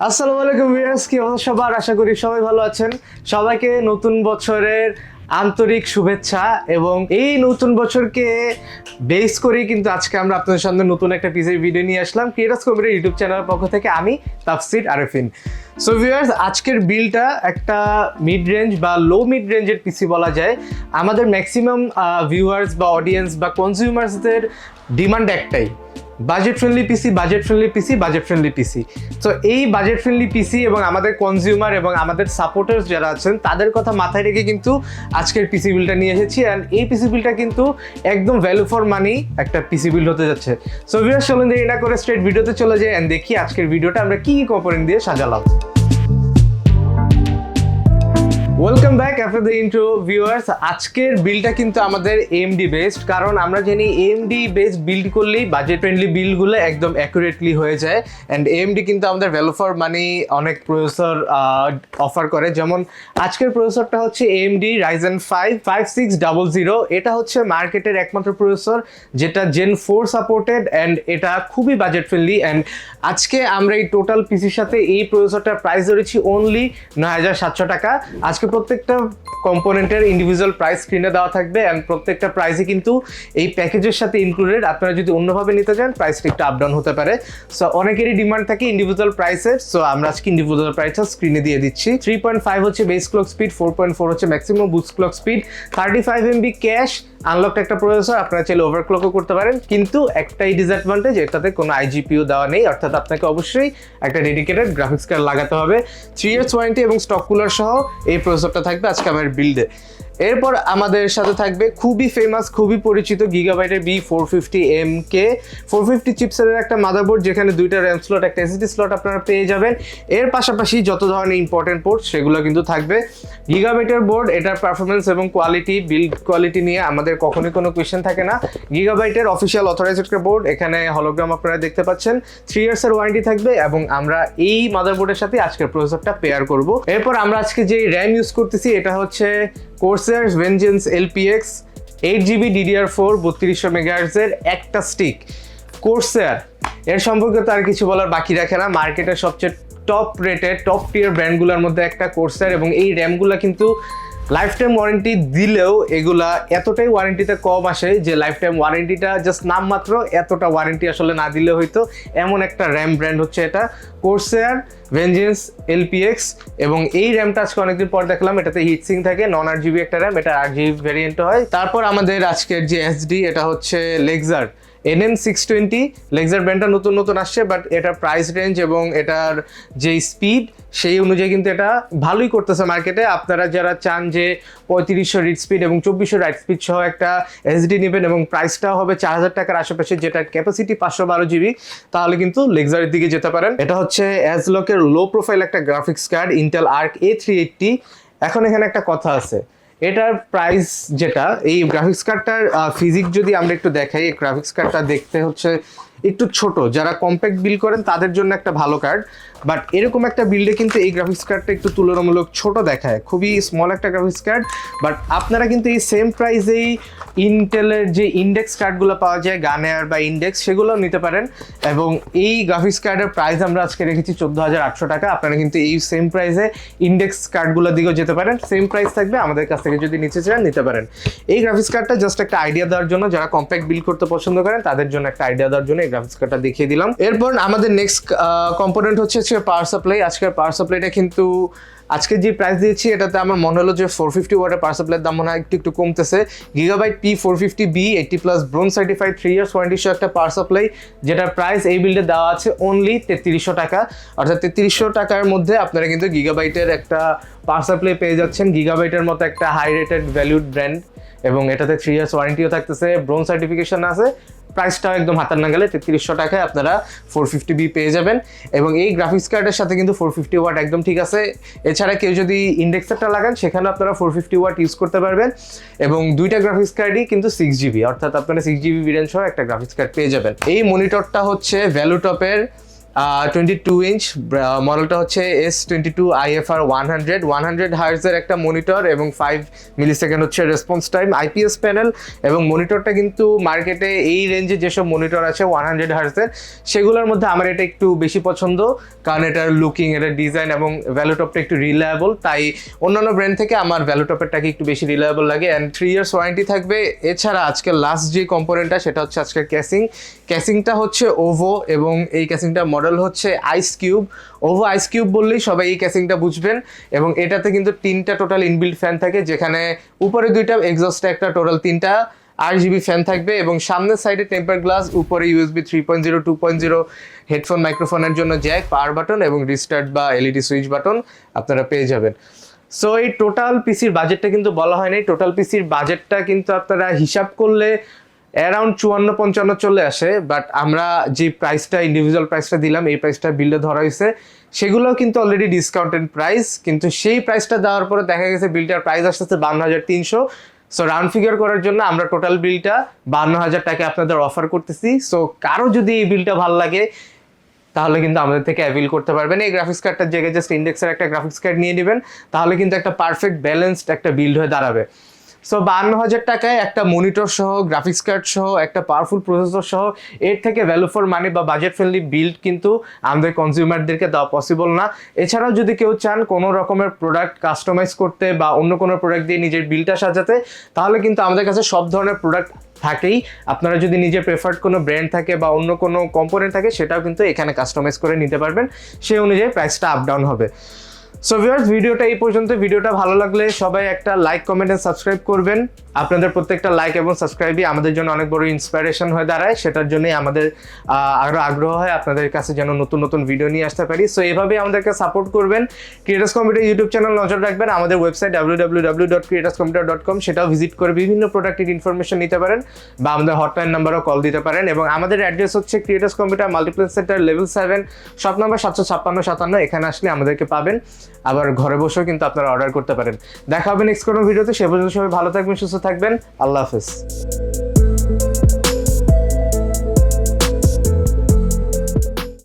আসসালামু আলাইকুম ভিউয়ার্স, কি অবস্থা সবার? আশা করি সবাই ভালো আছেন। সবাইকে নতুন বছরের আন্তরিক শুভেচ্ছা। এবং এই নতুন বছরকে বেস করে কিন্তু আজকে আমরা আপনাদের সামনে নতুন একটা পিসের ভিডিও নিয়ে আসলাম ক্রিয়েটাস কম্পিউটার ইউটিউব চ্যানেলের পক্ষ থেকে। আমি 𝗪𝗏𝗏𝗏। সো ভিউয়ার্স, আজকের বিলটা একটা মিড রেঞ্জ বা লো মিড রেঞ্জের পিসি বলা যায়। আমাদের ম্যাক্সিমাম ভিউয়ার্স বা অডিয়েন্স বা কনজিউমার্সদের ডিমান্ড একটাই, বাজেট ফ্রেন্ডলি পিসি, বাজেট ফ্রেন্ডলি পিসি, বাজেট ফ্রেন্ডলি পিসি। তো এই বাজেট ফ্রেন্ডলি পিসি এবং আমাদের কনজিউমার এবং আমাদের সাপোর্টার্স যারা আছেন তাদের কথা মাথায় রেখে কিন্তু আজকের পিসি বিলটা নিয়ে এসেছি। অ্যান্ড এই পিসি বিলটা কিন্তু একদম ভ্যালু ফর মানি একটা পিসি বিল হতে যাচ্ছে। সো ভিউয়ার্স, চলুন দেরি না করে স্ট্রেট ভিডিওতে চলে যাই অ্যান্ড দেখি আজকের ভিডিওটা আমরা কি কম্পোনেন্ট দিয়ে সাজালাম। Welcome back after the intro viewers. আজকের বিলটা কিন্তু আমাদের AMD বেসড, কারণ আমরা জানি AMD বেসড বিল্ড করলেই বাজেট ফ্রেন্ডলি বিলগুলো একদম অ্যাকুরেটলি হয়ে যায়। অ্যান্ড AMD কিন্তু আমাদের ভ্যালু ফর মানি অনেক প্রসেসর অফার করে। যেমন আজকের প্রসেসরটা হচ্ছে AMD Ryzen 5 5600। এটা হচ্ছে মার্কেটের একমাত্র প্রসেসর যেটা Gen 4 সাপোর্টেড অ্যান্ড এটা খুবই বাজেট ফ্রেন্ডলি। অ্যান্ড আজকে আমরা এই টোটাল পিসির সাথে এই প্রসেসরটার প্রাইস ধরেছি অনলি ৯৭০০ টাকা। আজকে প্রত্যেকটা কম্পোনেন্টের ইন্ডিভিজুয়াল প্রাইস স্ক্রিনে দেওয়া থাকবে অ্যান্ড প্রত্যেকটা প্রাইসই কিন্তু এই প্যাকেজের সাথে ইনক্লুডেড। আপনারা যদি অন্যভাবে নিতে চান প্রাইসটা একটু আপ ডাউন হতে পারে। সো অনেকেরই ডিমান্ড থাকে ইন্ডিভিজুয়াল প্রাইসের। সো আমরা আজকে ইন্ডিভিজুয়াল প্রাইসটা স্ক্রিনে দিয়ে দিচ্ছি। 3.5 হচ্ছে বেস ক্লক স্পিড, 4.4 হচ্ছে maximum boost clock speed, 35 MB cash unlocked একটা প্রসেসর। আপনারা চাইলে ওভারক্লকও করতে পারেন, কিন্তু একটাই ডিসঅ্যাডভান্টেজ, এটাতে কোনো IGPU দেওয়া নেই, অর্থাৎ আপনাকে অবশ্যই একটা ডেডিকেটেড গ্রাফিক্স কার্ড লাগাতে হবে। 3 ইয়ার্স ওয়ারেন্টি এবং স্টক কুলার সহ এই প্রসেসরটা থাকবে আজকে আমার বিল্ডে। এরপর আমাদের সাথে থাকবে খুবই ফেমাস, খুবই পরিচিত গিগাবাইটের B450MK 450 চিপসেটের একটা মাদারবোর্ড, যেখানে দুইটা র্যাম স্লট, একটা SSD স্লট আপনারা পেয়ে যাবেন। এর পাশাপাশি যত ধরনের ইম্পর্টেন্ট পোর্ট সেগুলো কিন্তু থাকবে। গিগাবাইটের বোর্ড, এটার পারফরমেন্স এবং কোয়ালিটি, বিল্ড কোয়ালিটি নিয়ে আমাদের কখনোই কোনো কোয়েশ্চেন থাকে না। গিগাবাইটের অফিসিয়াল অথরাইজড বোর্ড, এখানে হলোগ্রাম আপনারা দেখতে পাচ্ছেন। 3 ইয়ার্সের ওয়ারেন্টি থাকবে এবং আমরা এই মাদারবোর্ডের সাথে আজকের প্রসেসরটা পেয়ার করব। এরপর আমরা আজকে যে র্যাম ইউজ করতেছি এটা হচ্ছে Corsair Vengeance LPX 8GB DDR4 3200 MHz এর একটা স্টিক। Corsair এর সম্পর্কে তো আর কিছু বলার বাকি রাখে না, মার্কেটের সবচেয়ে টপ রেটেড টপ টিয়ার ব্র্যান্ডগুলোর মধ্যে একটা Corsair। এবং এই র্যামগুলো কিন্তু লাইফ টাইম ওয়ারেন্টি দিলেও এগুলা এতটাই ওয়ারেন্টিতে কম আসে যে লাইফ টাইম ওয়ারেন্টিটা জাস্ট নামমাত্র, এতটা ওয়ারেন্টি আসলে না দিলে হয়তো। এমন একটা র্যাম ব্র্যান্ড হচ্ছে এটা Corsair Vengeance LPX। এবং এই র্যামটা আজকে অনেকদিন পর দেখলাম, এটাতে হিট সিঙ্ক থাকে, নন 8GB একটা র্যাম, এটা 8GB ভ্যারিয়েন্ট হয়। তারপর আমাদের আজকের যে SD, এটা হচ্ছে Lexar NM620। লেক্সার ব্র্যান্ডটা নতুন নতুন আসছে, বাট এটার প্রাইস রেঞ্জ এবং এটার যে স্পিড সেই অনুযায়ী কিন্তু এটা ভালোই করতেছে মার্কেটে। আপনারা যারা চান যে 3500 রিড স্পিড এবং 2400 রাইট স্পিড সহ একটা SD নেবেন এবং প্রাইসটাও হবে 4000 টাকার আশেপাশে, যেটার ক্যাপাসিটি 512GB, তাহলে কিন্তু লেক্সারের দিকে যেতে পারেন। এটা হচ্ছে অ্যাজলকের লো প্রোফাইল একটা graphics card, Intel ARC A380। এখন এখানে একটা কথা আছে, এটার প্রাইস যেটা, এই গ্রাফিক্স কার্ডটার ফিজিক্স যদি আমরা একটু দেখাই, এই গ্রাফিক্স কার্ডটা দেখতে হচ্ছে একটু ছোট, যারা কম্প্যাক্ট বিল্ড করেন তাদের জন্য একটা ভালো কার্ড। বাট এরকম একটা বিল্ডে কিন্তু এই গ্রাফিক্স কার্ডটা একটু তুলনামূলক ছোট দেখায়, খুবই স্মল একটা গ্রাফিক্স কার্ড। বাট আপনারা কিন্তু এই সেম প্রাইসেই ইন্টেলের যে ইন্ডেক্স কার্ডগুলো পাওয়া যায়, গানেয়ার বা ইন্ডেক্স, সেগুলোও নিতে পারেন। এবং এই গ্রাফিক্স কার্ডের প্রাইস আমরা আজকে রেখেছি 14800 টাকা। আপনারা কিন্তু এই সেম প্রাইসে ইন্ডেক্স কার্ডগুলোর দিকেও যেতে পারেন, সেম প্রাইস থাকবে। আমাদের কাছ থেকে যদি নিতে চান নিতে পারেন। এই গ্রাফিক্স কার্ডটা জাস্ট একটা আইডিয়া দেওয়ার জন্য, যারা কম্প্যাক্ট বিল্ড করতে পছন্দ করেন তাদের জন্য একটা আইডিয়া দেওয়ার জন্য গ্রাফিক্স কার্ডটা দেখিয়ে দিলাম। এরপর আমাদের নেক্সট কম্পোনেন্ট হচ্ছে পাওয়ার সাপ্লাই। আজকের পাওয়ার সাপ্লাইটা কিন্তু আজকে যে প্রাইস দিয়েছি এটাতে আমার মনে হলো যে 450 ওয়াটের পাওয়ার সাপ্লাইয়ের দাম মনে হয় একটু কমতেছে। Gigabyte P450B 80+ bronze certified 3 years warranty সহ একটা পাওয়ার সাপ্লাই, যেটার প্রাইস এই বিল্ডে দেওয়া আছে অনলি 3300 টাকা। অর্থাৎ 3300 টাকার মধ্যে আপনারা কিন্তু গিগাবাইটের একটা পাওয়ার সাপ্লাই পেয়ে যাচ্ছেন, গিগাবাইটের মতো একটা হাই রেটেড ভ্যালুড ব্র্যান্ড। এবং এটাতে 3 ইয়ার্স ওয়ারেন্টিও থাকতেছে, ব্রোঞ্জ সার্টিফিকেশন আছে। প্রাইসটাও একদম হাতার নাগালে, 3300 টাকায় আপনারা 450B পেয়ে যাবেন। এবং এই গ্রাফিক্স কার্ডের সাথে কিন্তু 450 ওয়াট একদম ঠিক আছে। এছাড়া কেউ যদি ইন্ডেক্সারটা লাগান সেখানে আপনারা 450 ওয়াট ইউজ করতে পারবেন। এবং দুইটা গ্রাফিক্স কার্ডই কিন্তু 6GB, অর্থাৎ আপনারা 6GB ভেরিয়েন্ট সহ একটা গ্রাফিক্স কার্ড পেয়ে যাবেন। এই মনিটরটা হচ্ছে ভ্যালুটপের 22 ইঞ্চ, মডেলটা হচ্ছে S22IFR100 100 Hz একটা মনিটর এবং 5 মিলিসেকেন্ড হচ্ছে রেসপন্স টাইম, IPS প্যানেল। এবং মনিটরটা কিন্তু মার্কেটে এই রেঞ্জে যেসব মনিটর আছে 100 Hz সেগুলোর মধ্যে আমার এটা একটু বেশি পছন্দ, কারণ এটার লুকিং, এটার ডিজাইন এবং ভ্যালুটপটা একটু রিলায়েবল, তাই অন্যান্য ব্র্যান্ড থেকে আমার ভ্যালুটপেরটাকে একটু বেশি রিলায়েবল লাগে। অ্যান্ড 3 ইয়ার্স ওয়ারেন্টি থাকবে। এছাড়া আজকে লাস্ট যে কম্পোনেন্টটা সেটা হচ্ছে আজকের ক্যাসিংটা হচ্ছে OVO এবং এই ক্যাসিংটার মডেল হচ্ছে iceCube। OVO iceCube বললেই সবাই এই ক্যাসিংটা বুঝবেন। এবং এটাতে কিন্তু 3টা টোটাল ইনবিল্ট ফ্যান থাকে, যেখানে উপরে 2টা, এক্সস্টে একটা, টোটাল 3টা RGB ফ্যান থাকবে। এবং সামনের সাইডে টেম্পার গ্লাস, উপরে USB 3.0 2.0 হেডফোন মাইক্রোফোনের জন্য জ্যাক, পাওয়ার বাটন এবং রিস্টার্ট বা LED সুইচ বাটন আপনারা পেয়ে যাবেন। সো এই টোটাল পিসির বাজেটটা কিন্তু বলা হয়নি। টোটাল পিসির বাজেটটা কিন্তু আপনারা হিসাব করলে অ্যারাউন্ড 54-55 চলে আসে, বাট আমরা যে প্রাইসটা, ইন্ডিভিজুয়াল প্রাইসটা দিলাম, এই প্রাইসটা বিলে ধরা হয়েছে, সেগুলোও কিন্তু অলরেডি ডিসকাউন্টেড প্রাইস। কিন্তু সেই প্রাইসটা দেওয়ার পরে দেখা গেছে বিলটার প্রাইস আসতেছে 52,300। সো রাউন্ড ফিগার করার জন্য আমরা টোটাল বিলটা 52,000 টাকা আপনাদের অফার করতেছি। সো কারো যদি এই বিলটা ভালো লাগে তাহলে কিন্তু আমাদের থেকে অ্যাভেল করতে পারবেন। এই গ্রাফিক্স কার্ডটার জায়গায় জাস্ট ইন্ডেক্সের একটা গ্রাফিক্স কার্ড নিয়ে নেবেন, তাহলে কিন্তু একটা পারফেক্ট ব্যালেন্সড একটা বিল্ড হয়ে দাঁড়াবে। সো 52,000 টাকায় একটা মনিটর সহ, গ্রাফিক্স কার্ড সহ, একটা পাওয়ারফুল প্রসেসর সহ, এর থেকে ভ্যালু ফর মানি বা বাজেট ফ্রেন্ডলি বিল্ড কিন্তু আমাদের কনজিউমারদেরকে দেওয়া পসিবল না। এছাড়াও যদি কেউ চান কোনো রকমের প্রোডাক্ট কাস্টমাইজ করতে বা অন্য কোনো প্রোডাক্ট দিয়ে নিজের বিলটা সাজাতে, তাহলে কিন্তু আমাদের কাছে সব ধরনের প্রোডাক্ট থাকেই। আপনারা যদি নিজের প্রেফার্ড কোনো ব্র্যান্ড থাকে বা অন্য কোনো কম্পোনেন্ট থাকে, সেটাও কিন্তু এখানে কাস্টমাইজ করে নিতে পারবেন, সেই অনুযায়ী প্রাইসটা আপ ডাউন হবে। সো ভিউয়ার্স, ভিডিওটা এই পর্যন্ত। ভিডিওটা ভালো লাগলে সবাই একটা লাইক, কমেন্ট এন্ড সাবস্ক্রাইব করবেন। আপনাদের প্রত্যেকটা লাইক এবং সাবস্ক্রাইবই আমাদের জন্য অনেক বড় ইন্সপিরেশন হয়ে দাঁড়ায়, সেটার জন্যই আমাদের আরও আগ্রহ হয় আপনাদের কাছে যেন নতুন নতুন ভিডিও নিয়ে আসতে পারি। সো এভাবেই আমাদেরকে সাপোর্ট করবেন। ক্রিয়েটাস কম্পিউটার ইউটিউব চ্যানেল নজর রাখবেন। আমাদের ওয়েবসাইট www.creatuscomputer.com সেটাও ভিজিট করে বিভিন্ন প্রোডাক্টের ইনফরমেশন নিতে পারেন, বা আমাদের হটলাইন নাম্বারও কল দিতে পারেন। এবং আমাদের অ্যাড্রেস হচ্ছে Creatus computer multiplan centre level 7, shop number 75657। এখানে আসলে আমাদেরকে পাবেন। আবার ঘরে বসেও কিন্তু আপনারা অর্ডার করতে পারেন। দেখা হবে নেক্সট কোনো ভিডিওতে। সে পর্যন্ত সবাই ভালো থাকবেন, সুস্থ থাকবেন। আল্লাহ হাফেজ।